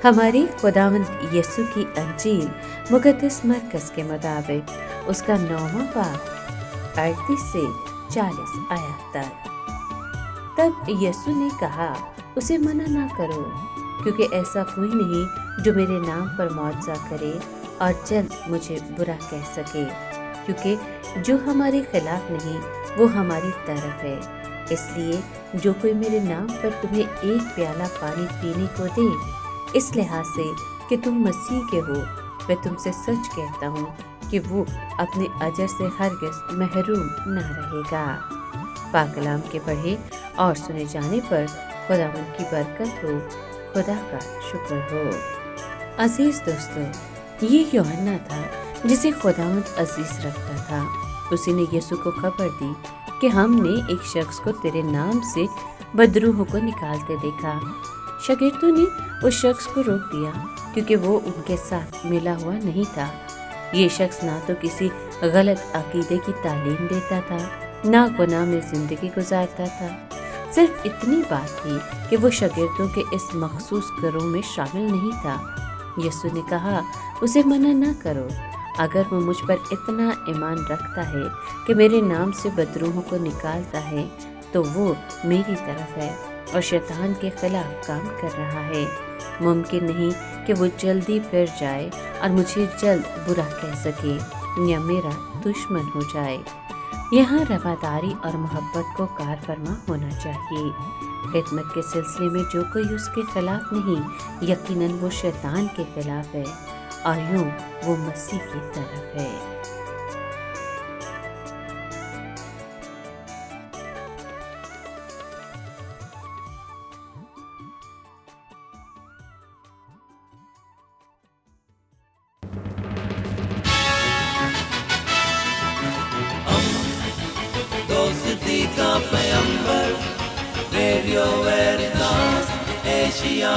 हमारी खुदावंद यीशु की अंजील मुक़द्दस मरकज़ के मुताबिक उसका 9वां बाब 38 से 40 आयत तक। तब यीशु ने कहा, उसे मना ना करो, क्योंकि ऐसा कोई नहीं जो मेरे नाम पर मुआवजा करे और जल्द मुझे बुरा कह सके, क्योंकि जो हमारे खिलाफ नहीं वो हमारी तरफ है। इसलिए जो कोई मेरे नाम पर तुम्हें एक प्याला पानी पीने को दे, इस लिहाज से कि तुम मसीह के हो, मैं तुमसे सच कहता हूँ कि वो अपने अजर से हरगिज़ महरूम न रहेगा। पाक कलाम के पढ़े और सुने जाने पर खुदावंद की बरकत हो, खुदा का शुक्र हो। अजीज दोस्तों, ये यूहन्ना था जिसे खुदावंद अजीज रखता था। उसी ने यीशु को खबर दी कि हमने एक शख्स को तेरे नाम से बदरूहों को निकालते देखा। शागिर्दों ने उस शख्स को रोक दिया क्योंकि वो उनके साथ मिला हुआ नहीं था। ये शख्स ना तो किसी गलत अकीदे की तालीम देता था, ना गुनाह में जिंदगी गुजारता था। सिर्फ इतनी बात थी कि वो शागिर्दों के इस मखसूस गिरोह में शामिल नहीं था। यीशु ने कहा, उसे मना ना करो। अगर वो मुझ पर इतना ईमान रखता है कि मेरे नाम से बदरूहों को निकालता है, तो वो मेरी तरफ है और शैतान के खिलाफ काम कर रहा है। मुमकिन नहीं कि वो जल्दी फिर जाए और मुझे जल्द बुरा कह सके या मेरा दुश्मन हो जाए। यहाँ रवादारी और मोहब्बत को कार फरमा होना चाहिए। खिदमत के सिलसिले में जो कोई उसके खिलाफ नहीं, यकीनन वो शैतान के खिलाफ है और यूँ वो मसीह की तरफ है। दोस्ती का पैगंबर, रेडियो वेरितास एशिया।